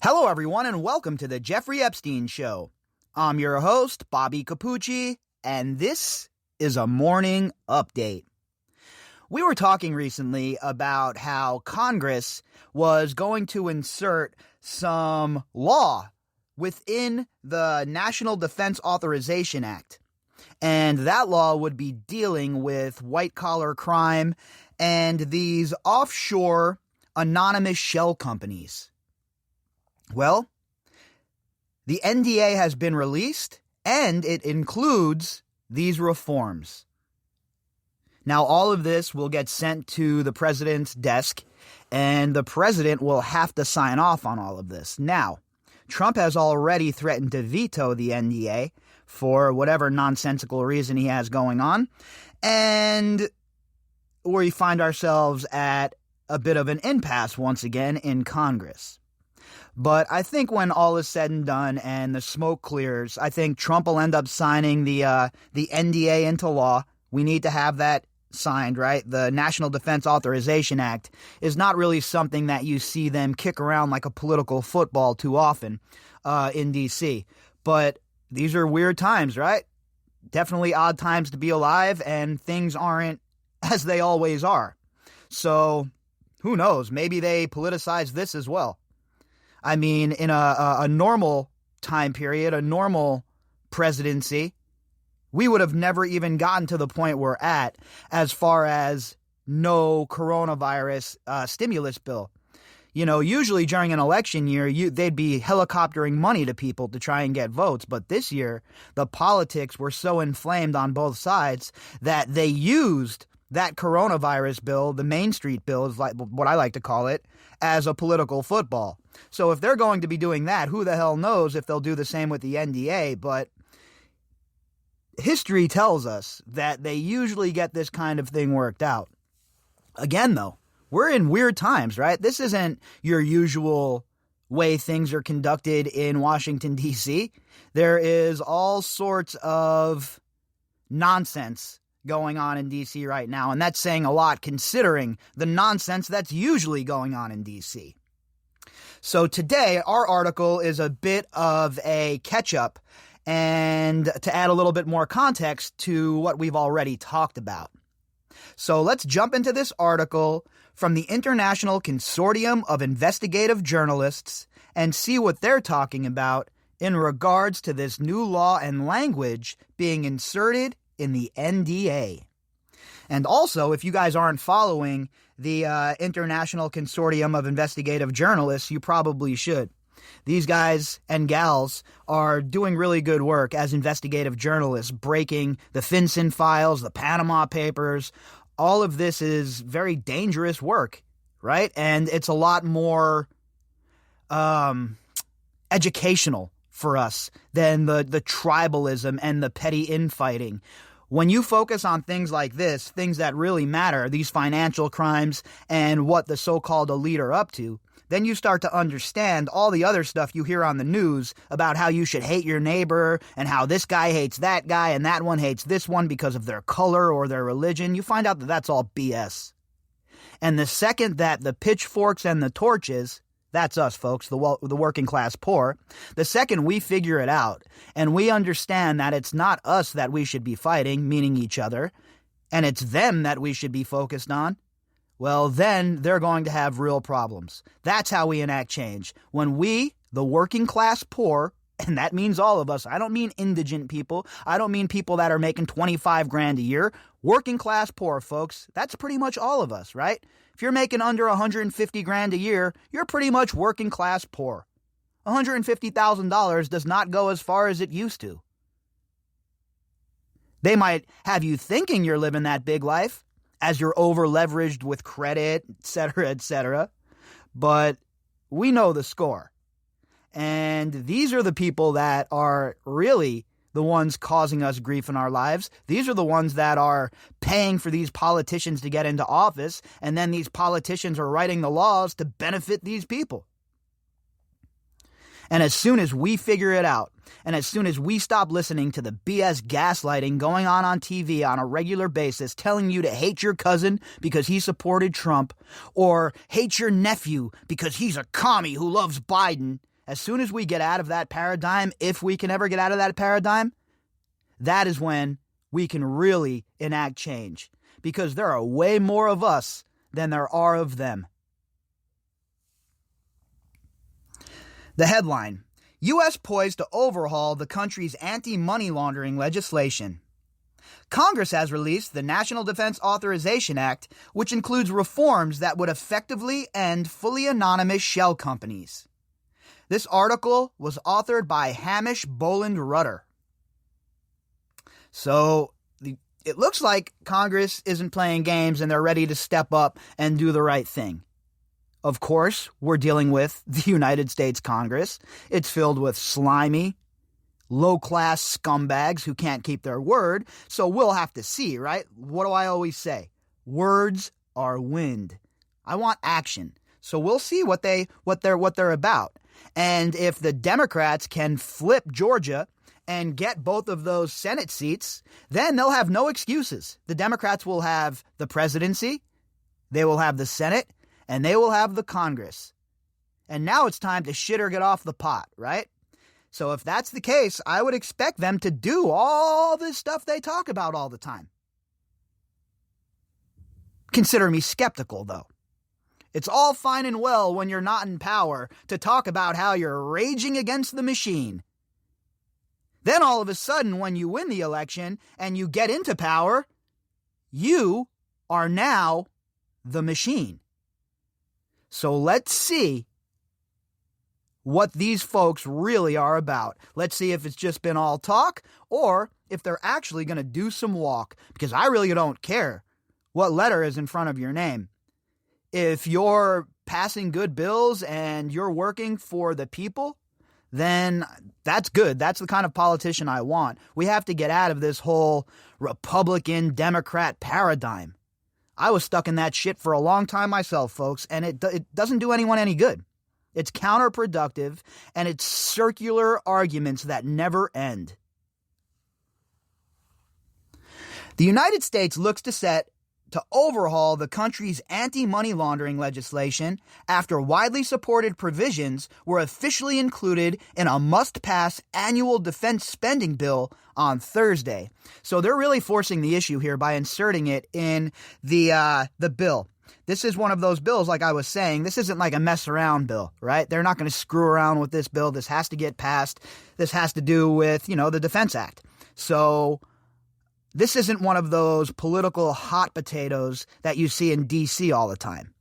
Hello, everyone, and welcome to the Jeffrey Epstein Show. I'm your host, Bobbycapucci, and this is a morning update. We were talking recently about how Congress was going to insert some law within the National Defense Authorization Act, and that law would be dealing with white-collar crime and these offshore anonymous shell companies. Well, the NDA has been released, and it includes these reforms. Now, all of this will get sent to the president's desk, and the president will have to sign off on all of this. Now, Trump has already threatened to veto the NDA for whatever nonsensical reason he has going on, and we find ourselves at a bit of an impasse once again in Congress. But I think when all is said and done and the smoke clears, I think Trump will end up signing the NDA into law. We need to have that signed, right? The National Defense Authorization Act is not really something that you see them kick around like a political football too often in D.C. But these are weird times, right? Definitely odd times to be alive, and things aren't as they always are. So who knows? Maybe they politicize this as well. I mean, in a normal time period, a normal presidency, we would have never even gotten to the point we're at as far as no coronavirus stimulus bill. You know, usually during an election year, they'd be helicoptering money to people to try and get votes. But this year, the politics were so inflamed on both sides that they used that coronavirus bill, the Main Street bill is like what I like to call it, as a political football. So if they're going to be doing that, who the hell knows if they'll do the same with the NDA. But history tells us that they usually get this kind of thing worked out. Again, though, we're in weird times, right? This isn't your usual way things are conducted in Washington, D.C. There is all sorts of nonsense going on in D.C. right now, and that's saying a lot considering the nonsense that's usually going on in D.C. So today, our article is a bit of a catch-up and to add a little bit more context to what we've already talked about. So let's jump into this article from the International Consortium of Investigative Journalists and see what they're talking about in regards to this new law and language being inserted in the NDA. And also, if you guys aren't following the International Consortium of Investigative Journalists, you probably should. These guys and gals are doing really good work as investigative journalists, breaking the FinCEN files, the Panama Papers. All of this is very dangerous work, right? And it's a lot more educational for us than the tribalism and the petty infighting. When you focus on things like this, things that really matter, these financial crimes and what the so-called elite are up to, then you start to understand all the other stuff you hear on the news about how you should hate your neighbor and how this guy hates that guy and that one hates this one because of their color or their religion. You find out that that's all BS. And the second that the pitchforks and the torches, that's us, folks, the working class poor. The second we figure it out and we understand that it's not us that we should be fighting, meaning each other, and it's them that we should be focused on, well, then they're going to have real problems. That's how we enact change. When we, the working class poor, and that means all of us, I don't mean indigent people, I don't mean people that are making 25 grand a year, working class poor, folks, that's pretty much all of us, right? If you're making under 150 grand a year, you're pretty much working class poor. $150,000 does not go as far as it used to. They might have you thinking you're living that big life as you're over-leveraged with credit, etc., but we know the score. And these are the people that are really the ones causing us grief in our lives. These are the ones that are paying for these politicians to get into office, and then these politicians are writing the laws to benefit these people. And as soon as we figure it out, and as soon as we stop listening to the BS gaslighting going on TV on a regular basis, telling you to hate your cousin because he supported Trump, or hate your nephew because he's a commie who loves Biden, as soon as we get out of that paradigm, if we can ever get out of that paradigm, that is when we can really enact change. Because there are way more of us than there are of them. The headline: U.S. poised to overhaul the country's anti-money laundering legislation. Congress has released the National Defense Authorization Act, which includes reforms that would effectively end fully anonymous shell companies. This article was authored by Hamish Boland Rutter. So it looks like Congress isn't playing games and they're ready to step up and do the right thing. Of course, we're dealing with the United States Congress. It's filled with slimy, low-class scumbags who can't keep their word, so we'll have to see, right? What do I always say? Words are wind. I want action. So we'll see what they're about. And if the Democrats can flip Georgia and get both of those Senate seats, then they'll have no excuses. The Democrats will have the presidency, they will have the Senate, and they will have the Congress. And now it's time to shit or get off the pot, right? So if that's the case, I would expect them to do all this stuff they talk about all the time. Consider me skeptical, though. It's all fine and well when you're not in power to talk about how you're raging against the machine. Then all of a sudden, when you win the election and you get into power, you are now the machine. So let's see what these folks really are about. Let's see if it's just been all talk or if they're actually going to do some walk, because I really don't care what letter is in front of your name. If you're passing good bills and you're working for the people, then that's good. That's the kind of politician I want. We have to get out of this whole Republican-Democrat paradigm. I was stuck in that shit for a long time myself, folks, and it doesn't do anyone any good. It's counterproductive, and it's circular arguments that never end. The United States looks to overhaul the country's anti-money laundering legislation after widely supported provisions were officially included in a must-pass annual defense spending bill on Thursday. So they're really forcing the issue here by inserting it in the bill. This is one of those bills, like I was saying, this isn't like a mess around bill, right? They're not going to screw around with this bill. This has to get passed. This has to do with, the Defense Act. So this isn't one of those political hot potatoes that you see in D.C. all the time.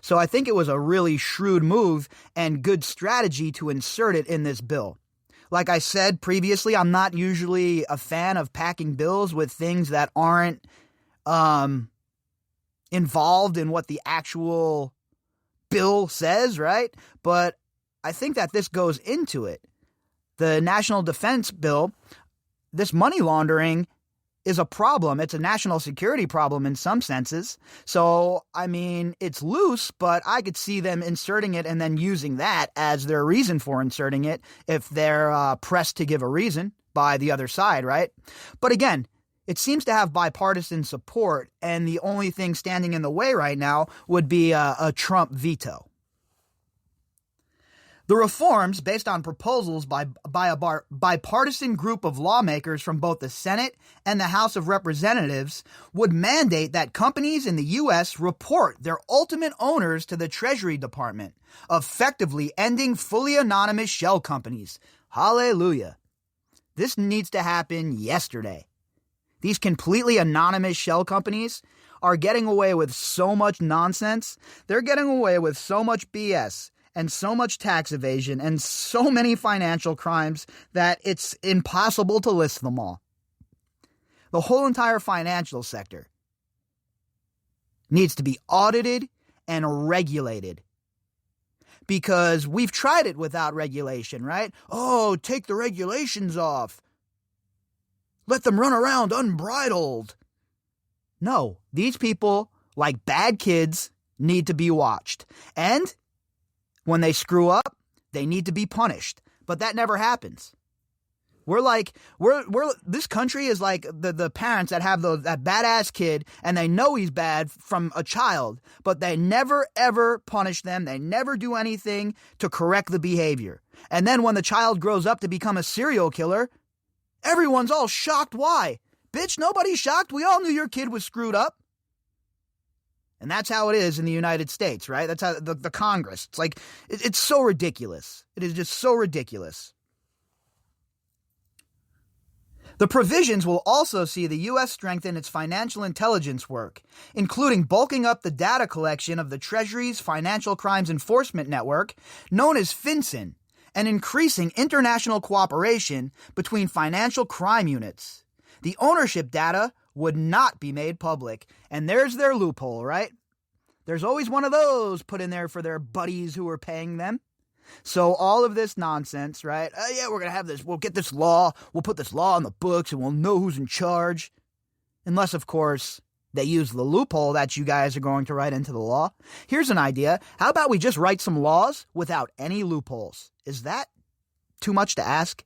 So I think it was a really shrewd move and good strategy to insert it in this bill. Like I said previously, I'm not usually a fan of packing bills with things that aren't involved in what the actual bill says, right? But I think that this goes into it. The National Defense Bill, this money laundering is a problem. It's a national security problem in some senses. So, it's loose, but I could see them inserting it and then using that as their reason for inserting it if they're pressed to give a reason by the other side, right? But again, it seems to have bipartisan support, and the only thing standing in the way right now would be a Trump veto. The reforms, based on proposals by a bipartisan group of lawmakers from both the Senate and the House of Representatives, would mandate that companies in the U.S. report their ultimate owners to the Treasury Department, effectively ending fully anonymous shell companies. Hallelujah. This needs to happen yesterday. These completely anonymous shell companies are getting away with so much nonsense. They're getting away with so much BS and so much tax evasion and so many financial crimes that it's impossible to list them all. The whole entire financial sector needs to be audited and regulated. Because we've tried it without regulation, right? Oh, take the regulations off. Let them run around unbridled. No, these people, like bad kids, need to be watched. And when they screw up, they need to be punished. But that never happens. We're this country is like the parents that have that badass kid and they know he's bad from a child, but they never ever punish them. They never do anything to correct the behavior. And then when the child grows up to become a serial killer, everyone's all shocked. Why? Bitch, nobody's shocked. We all knew your kid was screwed up. And that's how it is in the United States, right? That's how the Congress. It's like, it's so ridiculous. It is just so ridiculous. The provisions will also see the U.S. strengthen its financial intelligence work, including bulking up the data collection of the Treasury's Financial Crimes Enforcement Network, known as FinCEN, and increasing international cooperation between financial crime units. The ownership data would not be made public, and there's their loophole, right? There's always one of those put in there for their buddies who are paying them. So all of this nonsense, right? Yeah, we're going to have this. We'll get this law. We'll put this law on the books and we'll know who's in charge. Unless, of course, they use the loophole that you guys are going to write into the law. Here's an idea. How about we just write some laws without any loopholes? Is that too much to ask?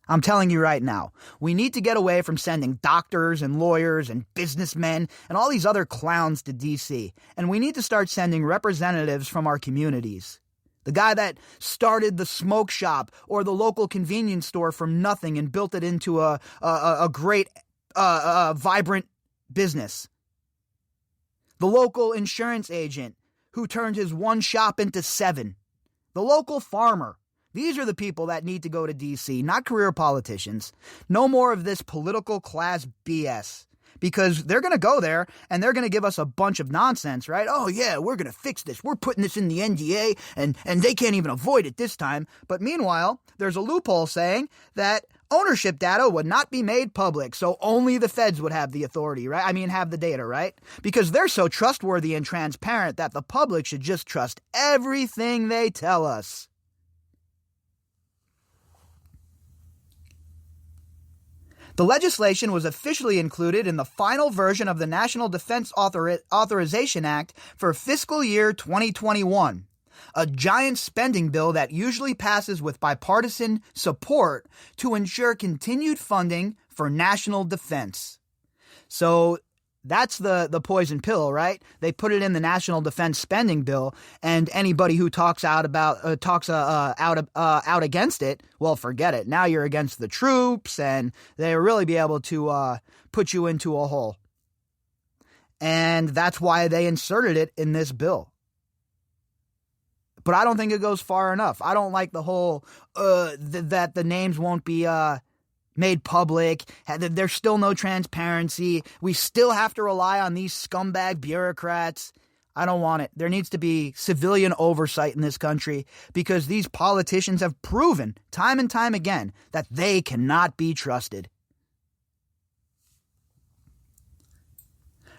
I'm telling you right now, we need to get away from sending doctors and lawyers and businessmen and all these other clowns to D.C. And we need to start sending representatives from our communities. The guy that started the smoke shop or the local convenience store from nothing and built it into a great, vibrant business. The local insurance agent who turned his one shop into 7. The local farmer. These are the people that need to go to D.C., not career politicians. No more of this political class BS. Because they're going to go there and they're going to give us a bunch of nonsense, right? Oh, yeah, we're going to fix this. We're putting this in the NDA and they can't even avoid it this time. But meanwhile, there's a loophole saying that ownership data would not be made public. So only the feds would have the authority, right? I mean, have the data, right? Because they're so trustworthy and transparent that the public should just trust everything they tell us. The legislation was officially included in the final version of the National Defense Authorization Act for fiscal year 2021, a giant spending bill that usually passes with bipartisan support to ensure continued funding for national defense. So that's the poison pill, right? They put it in the National Defense Spending Bill, and anybody who talks out against it, well, forget it. Now you're against the troops, and they'll really be able to put you into a hole. And that's why they inserted it in this bill. But I don't think it goes far enough. I don't like the whole that the names won't be made public. There's still no transparency. We still have to rely on these scumbag bureaucrats. I don't want it. There needs to be civilian oversight in this country because these politicians have proven time and time again that they cannot be trusted.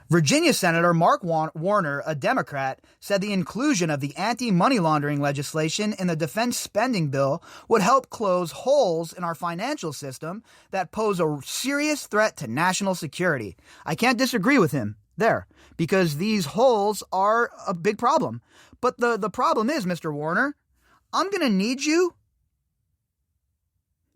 Virginia Senator Mark Warner, a Democrat, said the inclusion of the anti-money laundering legislation in the defense spending bill would help close holes in our financial system that pose a serious threat to national security. I can't disagree with him there because these holes are a big problem. But the problem is, Mr. Warner, I'm going to need you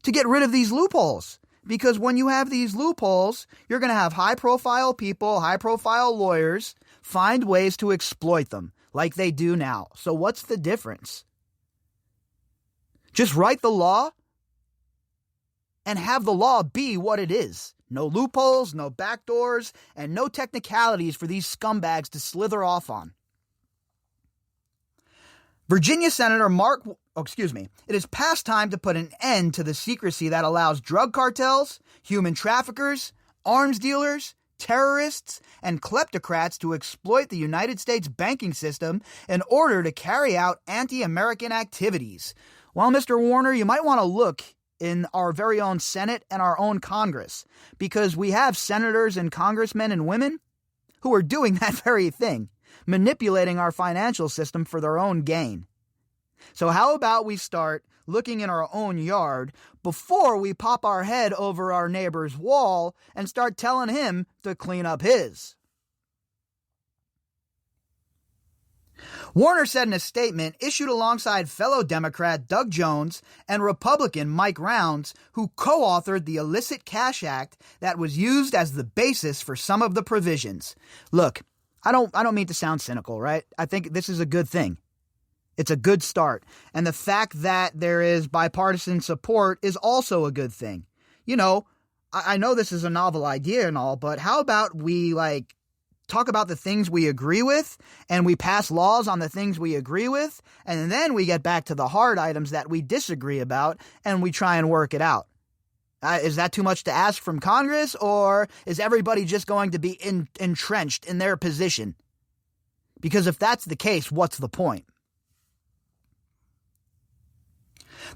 to get rid of these loopholes. Because when you have these loopholes, you're going to have high-profile people, high-profile lawyers find ways to exploit them like they do now. So what's the difference? Just write the law and have the law be what it is. No loopholes, no backdoors, and no technicalities for these scumbags to slither off on. Virginia Senator it is past time to put an end to the secrecy that allows drug cartels, human traffickers, arms dealers, terrorists, and kleptocrats to exploit the United States banking system in order to carry out anti-American activities. Well, Mr. Warner, you might want to look in our very own Senate and our own Congress, because we have senators and congressmen and women who are doing that very thing, manipulating our financial system for their own gain. So how about we start looking in our own yard before we pop our head over our neighbor's wall and start telling him to clean up his? Warner said in a statement issued alongside fellow Democrat Doug Jones and Republican Mike Rounds, who co-authored the Illicit Cash Act that was used as the basis for some of the provisions. Look, I don't mean to sound cynical, right? I think this is a good thing. It's a good start. And the fact that there is bipartisan support is also a good thing. You know, I know this is a novel idea and all, but how about we talk about the things we agree with and we pass laws on the things we agree with, and then we get back to the hard items that we disagree about and we try and work it out. Is that too much to ask from Congress, or is everybody just going to be entrenched in their position? Because if that's the case, what's the point?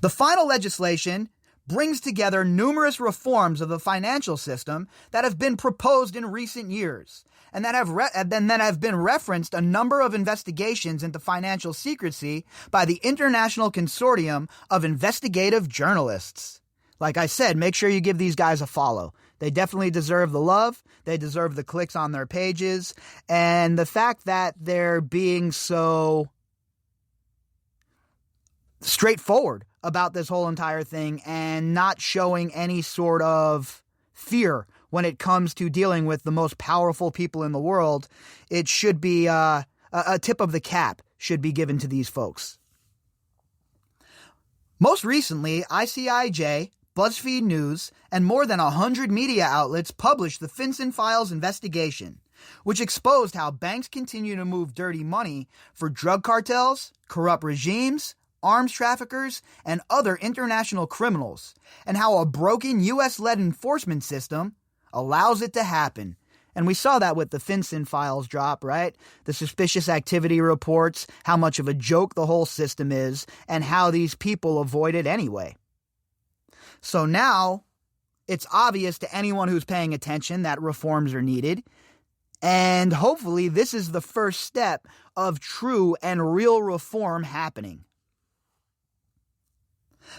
The final legislation brings together numerous reforms of the financial system that have been proposed in recent years, and that have been referenced a number of investigations into financial secrecy by the International Consortium of Investigative Journalists. Like I said, make sure you give these guys a follow. They definitely deserve the love. They deserve the clicks on their pages. And the fact that they're being so straightforward about this whole entire thing and not showing any sort of fear when it comes to dealing with the most powerful people in the world, it should be a tip of the cap should be given to these folks. Most recently, ICIJ, BuzzFeed News, and more than 100 media outlets published the FinCEN Files investigation, which exposed how banks continue to move dirty money for drug cartels, corrupt regimes, arms traffickers, and other international criminals, and how a broken U.S.-led enforcement system allows it to happen. And we saw that with the FinCEN Files drop, right? The suspicious activity reports, how much of a joke the whole system is, and how these people avoid it anyway. So now, it's obvious to anyone who's paying attention that reforms are needed, and hopefully this is the first step of true and real reform happening.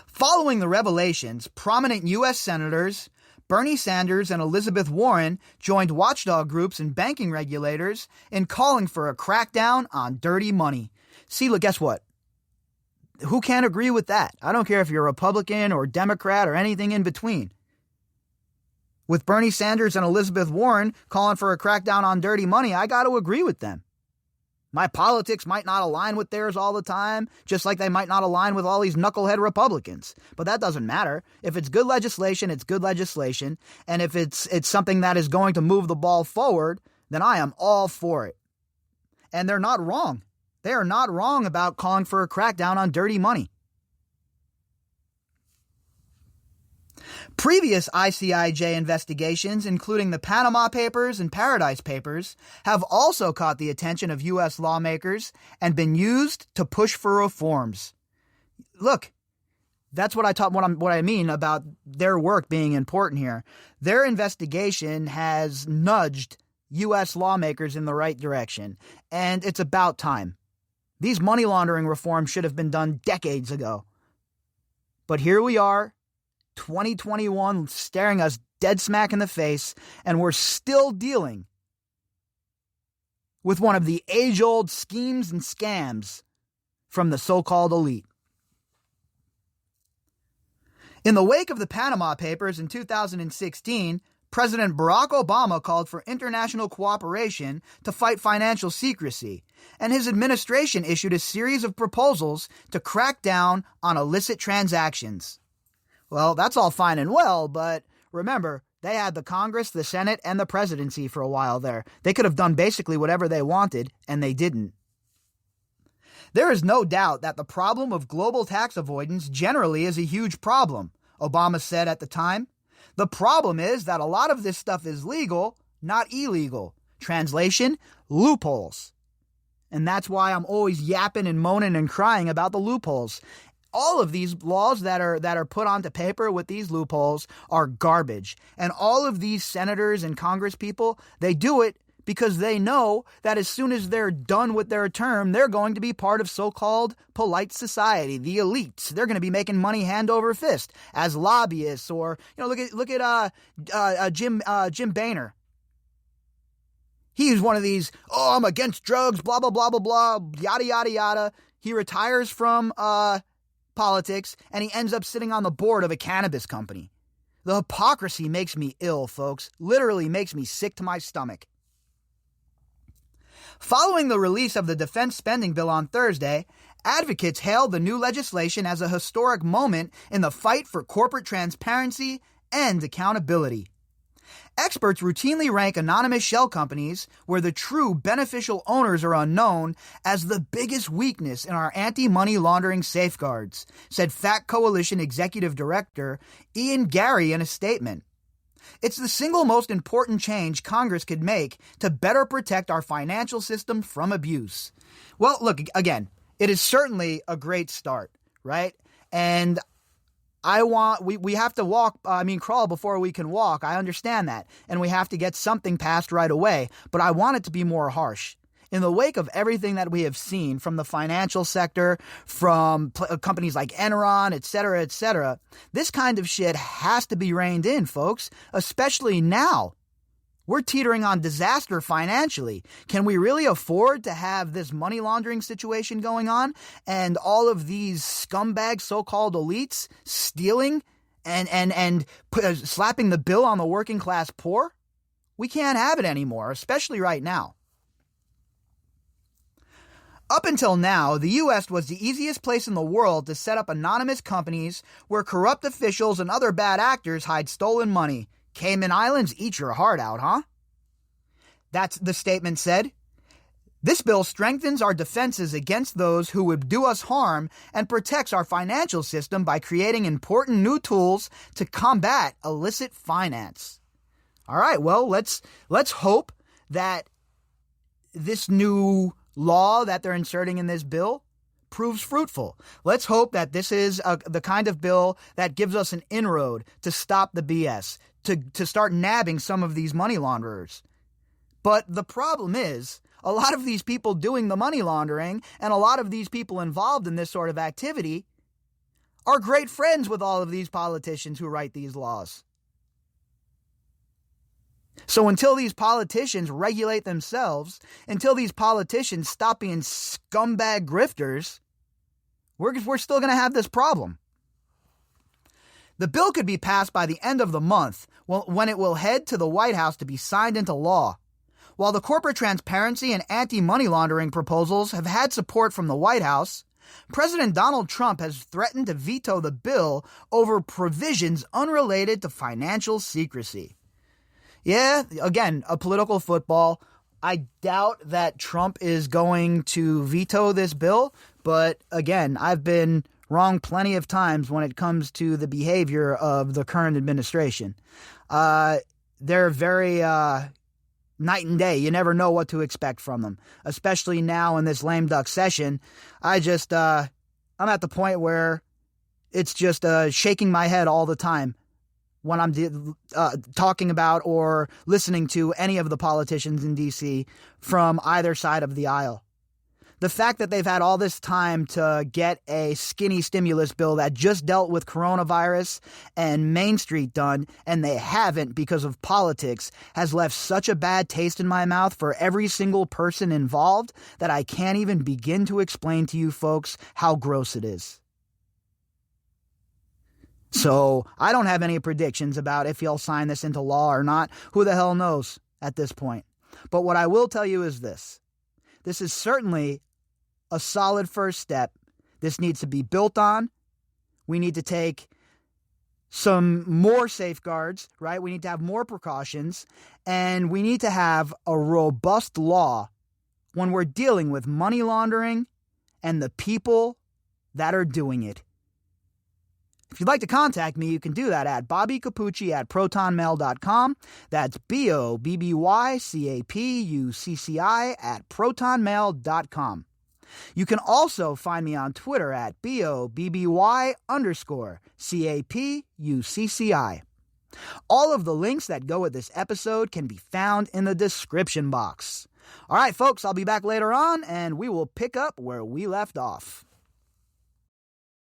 Following the revelations, prominent U.S. senators Bernie Sanders and Elizabeth Warren joined watchdog groups and banking regulators in calling for a crackdown on dirty money. See, look, guess what? Who can't agree with that? I don't care if you're a Republican or Democrat or anything in between. With Bernie Sanders and Elizabeth Warren calling for a crackdown on dirty money, I got to agree with them. My politics might not align with theirs all the time, just like they might not align with all these knucklehead Republicans. But that doesn't matter. If it's good legislation, it's good legislation. And if it's something that is going to move the ball forward, then I am all for it. And they're not wrong. They are not wrong about calling for a crackdown on dirty money. Previous ICIJ investigations, including the Panama Papers and Paradise Papers, have also caught the attention of U.S. lawmakers and been used to push for reforms. Look, that's what I mean about their work being important here. Their investigation has nudged U.S. lawmakers in the right direction, and it's about time. These money laundering reforms should have been done decades ago. But here we are, 2021 staring us dead smack in the face, and we're still dealing with one of the age-old schemes and scams from the so-called elite. In the wake of the Panama Papers in 2016, President Barack Obama called for international cooperation to fight financial secrecy, and his administration issued a series of proposals to crack down on illicit transactions. Well, that's all fine and well, but remember, they had the Congress, the Senate, and the presidency for a while there. They could have done basically whatever they wanted, and they didn't. There is no doubt that the problem of global tax avoidance generally is a huge problem, Obama said at the time. The problem is that a lot of this stuff is legal, not illegal. Translation, loopholes. And that's why I'm always yapping and moaning and crying about the loopholes. All of these laws that are put onto paper with these loopholes are garbage. And all of these senators and Congress people, they do it because they know that as soon as they're done with their term, they're going to be part of so-called polite society, the elites. They're going to be making money hand over fist as lobbyists, or look at Jim Boehner. He's one of these, oh, I'm against drugs, blah, blah, blah, blah, blah, yada, yada, yada. He retires from politics, and he ends up sitting on the board of a cannabis company. The hypocrisy makes me ill, folks. Literally makes me sick to my stomach. Following the release of the defense spending bill on Thursday, advocates hailed the new legislation as a historic moment in the fight for corporate transparency and accountability. Experts routinely rank anonymous shell companies, where the true beneficial owners are unknown, as the biggest weakness in our anti-money laundering safeguards, said FACT Coalition Executive Director Ian Gary in a statement. It's the single most important change Congress could make to better protect our financial system from abuse. Well, look, again, it is certainly a great start, right? And we have to crawl before we can walk. I understand that. And we have to get something passed right away. But I want it to be more harsh. In the wake of everything that we have seen from the financial sector, from companies like Enron, et cetera, this kind of shit has to be reined in, folks, especially now. We're teetering on disaster financially. Can we really afford to have this money laundering situation going on and all of these scumbag so-called elites stealing and slapping the bill on the working class poor? We can't have it anymore, especially right now. Up until now, the U.S. was the easiest place in the world to set up anonymous companies where corrupt officials and other bad actors hide stolen money. Cayman Islands, eat your heart out, huh? That's the statement said. This bill strengthens our defenses against those who would do us harm and protects our financial system by creating important new tools to combat illicit finance. All right, well, let's hope that this new law that they're inserting in this bill proves fruitful. Let's hope that this is the kind of bill that gives us an inroad to stop the BS, to start nabbing some of these money launderers. But the problem is, a lot of these people doing the money laundering and a lot of these people involved in this sort of activity are great friends with all of these politicians who write these laws. So until these politicians regulate themselves, until these politicians stop being scumbag grifters, we're still going to have this problem. The bill could be passed by the end of the month, when it will head to the White House to be signed into law. While the corporate transparency and anti-money laundering proposals have had support from the White House, President Donald Trump has threatened to veto the bill over provisions unrelated to financial secrecy. Yeah, again, a political football. I doubt that Trump is going to veto this bill, but again, I've been wrong plenty of times when it comes to the behavior of the current administration. They're very night and day. You never know what to expect from them, especially now in this lame duck session. I'm at the point where it's just shaking my head all the time when I'm talking about or listening to any of the politicians in D.C. from either side of the aisle. The fact that they've had all this time to get a skinny stimulus bill that just dealt with coronavirus and Main Street done, and they haven't because of politics, has left such a bad taste in my mouth for every single person involved that I can't even begin to explain to you folks how gross it is. So I don't have any predictions about if he'll sign this into law or not. Who the hell knows at this point? But what I will tell you is this. This is certainly a solid first step. This needs to be built on. We need to take some more safeguards, right? We need to have more precautions, and we need to have a robust law when we're dealing with money laundering and the people that are doing it. If you'd like to contact me, you can do that at bobbycapucci@protonmail.com. That's BOBBYCAPUCCI@protonmail.com. You can also find me on Twitter at BOBBY_CAPUCCI. All of the links that go with this episode can be found in the description box. All right, folks, I'll be back later on, and we will pick up where we left off.